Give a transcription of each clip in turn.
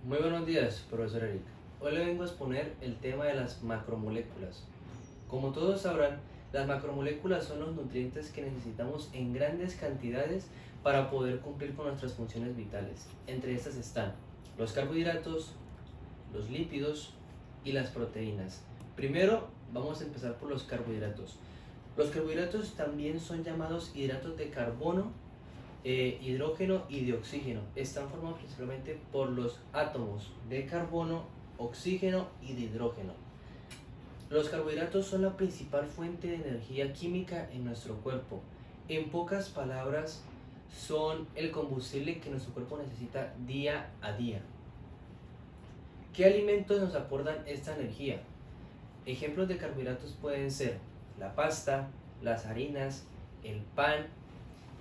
Muy buenos días, profesor Eric. Hoy le vengo a exponer el tema de las macromoléculas. Como todos sabrán, las macromoléculas son los nutrientes que necesitamos en grandes cantidades para poder cumplir con nuestras funciones vitales. Entre estas están los carbohidratos, los lípidos y las proteínas. Primero, vamos a empezar por los carbohidratos. Los carbohidratos también son llamados hidratos de carbono, hidrógeno y de oxígeno. Están formados principalmente por los átomos de carbono, oxígeno y de hidrógeno. Los carbohidratos son la principal fuente de energía química en nuestro cuerpo. En pocas palabras, son el combustible que nuestro cuerpo necesita día a día. ¿Qué alimentos nos aportan esta energía? Ejemplos de carbohidratos pueden ser la pasta, las harinas, el pan,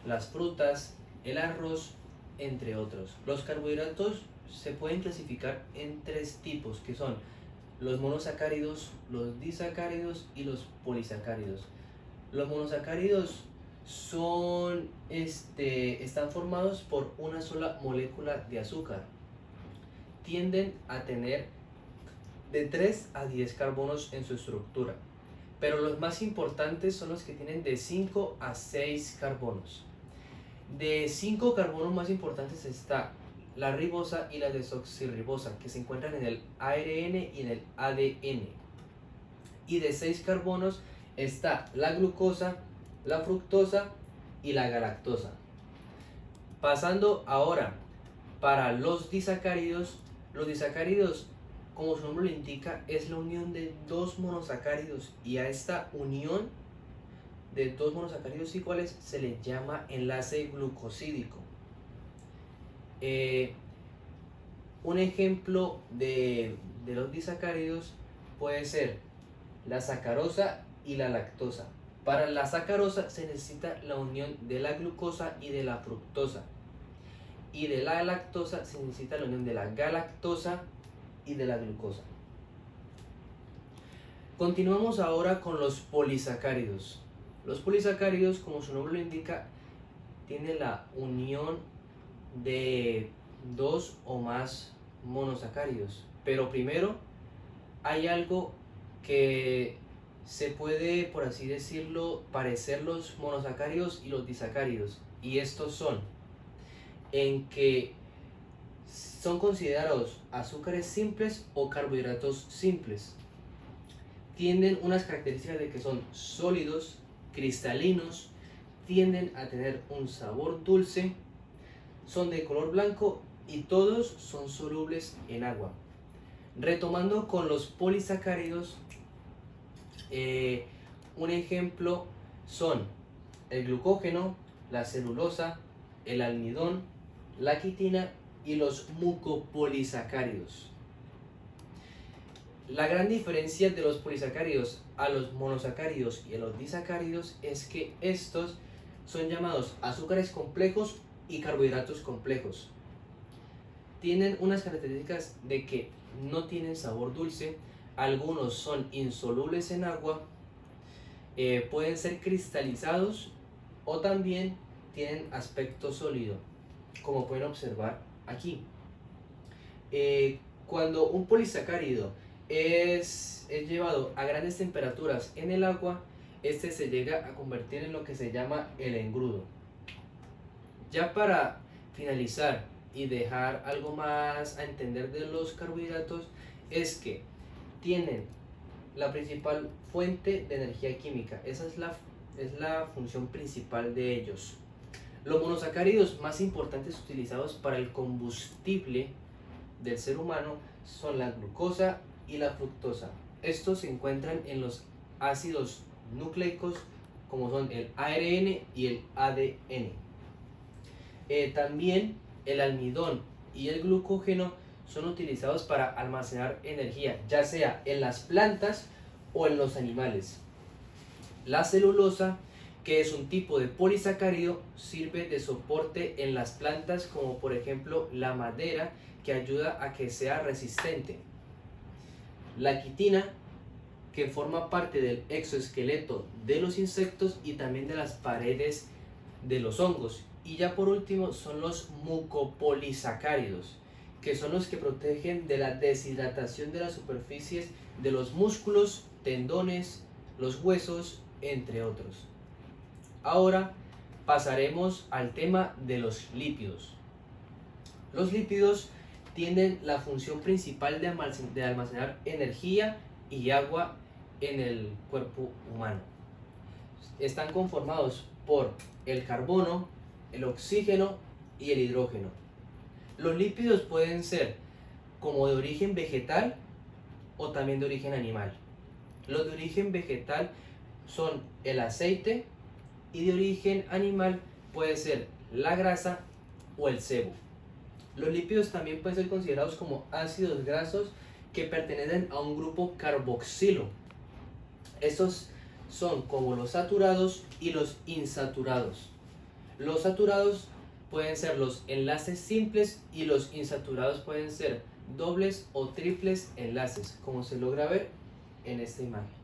las frutas, el arroz, entre otros. Los carbohidratos se pueden clasificar en tres tipos, que son los monosacáridos, los disacáridos y los polisacáridos. Los monosacáridos están formados por una sola molécula de azúcar. Tienden a tener de 3 a 10 carbonos en su estructura, pero los más importantes son los que tienen de 5 a 6 carbonos. De 5 carbonos más importantes está la ribosa y la desoxirribosa, que se encuentran en el ARN y en el ADN. Y de 6 carbonos está la glucosa, la fructosa y la galactosa. Pasando ahora para los disacáridos, como su nombre lo indica, es la unión de dos monosacáridos, y a esta unión de dos monosacáridos iguales se le llama enlace glucosídico. Un ejemplo de los disacáridos puede ser la sacarosa y la lactosa. Para la sacarosa se necesita la unión de la glucosa y de la fructosa, y de la lactosa se necesita la unión de la galactosa y de la glucosa. Continuamos ahora con los polisacáridos. Los polisacáridos, como su nombre lo indica, tienen la unión de dos o más monosacáridos. Pero primero hay algo que se puede, por así decirlo, parecer los monosacáridos y los disacáridos. Y estos son en que son considerados azúcares simples o carbohidratos simples. Tienen unas características de que son sólidos, cristalinos, tienden a tener un sabor dulce, son de color blanco y todos son solubles en agua. Retomando con los polisacáridos, un ejemplo son el glucógeno, la celulosa, el almidón, la quitina y los mucopolisacáridos. La gran diferencia de los polisacáridos a los monosacáridos y a los disacáridos es que estos son llamados azúcares complejos y carbohidratos complejos. Tienen unas características de que no tienen sabor dulce, algunos son insolubles en agua, pueden ser cristalizados o también tienen aspecto sólido, como pueden observar aquí. Cuando un polisacárido es llevado a grandes temperaturas en el agua, este se llega a convertir en lo que se llama el engrudo. Ya para finalizar y dejar algo más a entender de los carbohidratos, es que tienen la principal fuente de energía química. Esa es la función principal de ellos. Los monosacáridos más importantes utilizados para el combustible del ser humano son la glucosa y la fructosa. Estos se encuentran en los ácidos nucleicos, como son el ARN y el ADN. También el almidón y el glucógeno son utilizados para almacenar energía, ya sea en las plantas o en los animales. La celulosa, que es un tipo de polisacárido, sirve de soporte en las plantas, como por ejemplo la madera, que ayuda a que sea resistente. La quitina, que forma parte del exoesqueleto de los insectos y también de las paredes de los hongos. Y ya por último son los mucopolisacáridos, que son los que protegen de la deshidratación de las superficies de los músculos, tendones, los huesos, entre otros. Ahora pasaremos al tema de los lípidos. Los lípidos tienen la función principal de almacenar energía y agua en el cuerpo humano. Están conformados por el carbono, el oxígeno y el hidrógeno. Los lípidos pueden ser como de origen vegetal o también de origen animal. Los de origen vegetal son el aceite y de origen animal puede ser la grasa o el sebo. Los lípidos también pueden ser considerados como ácidos grasos que pertenecen a un grupo carboxilo. Estos son como los saturados y los insaturados. Los saturados pueden ser los enlaces simples y los insaturados pueden ser dobles o triples enlaces, como se logra ver en esta imagen.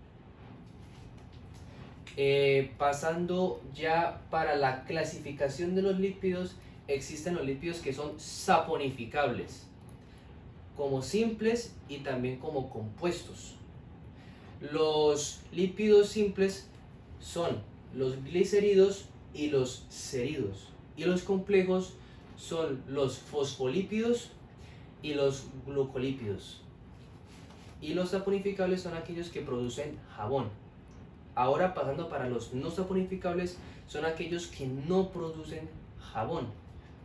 Pasando ya para la clasificación de los lípidos, existen los lípidos que son saponificables, como simples y también como compuestos. Los lípidos simples son los glicéridos y los ceridos, y los complejos son los fosfolípidos y los glucolípidos. Y los saponificables son aquellos que producen jabón. Ahora pasando para los no saponificables, son aquellos que no producen jabón.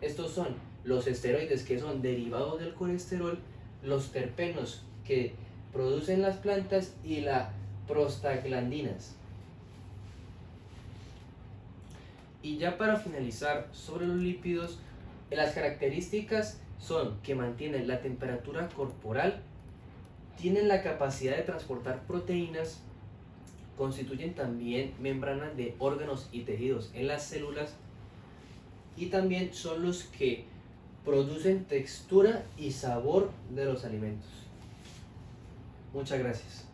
Estos son los esteroides, que son derivados del colesterol, los terpenos que producen las plantas y las prostaglandinas. Y ya para finalizar sobre los lípidos, las características son que mantienen la temperatura corporal, tienen la capacidad de transportar proteínas, constituyen también membranas de órganos y tejidos en las células y también son los que producen textura y sabor de los alimentos. Muchas gracias.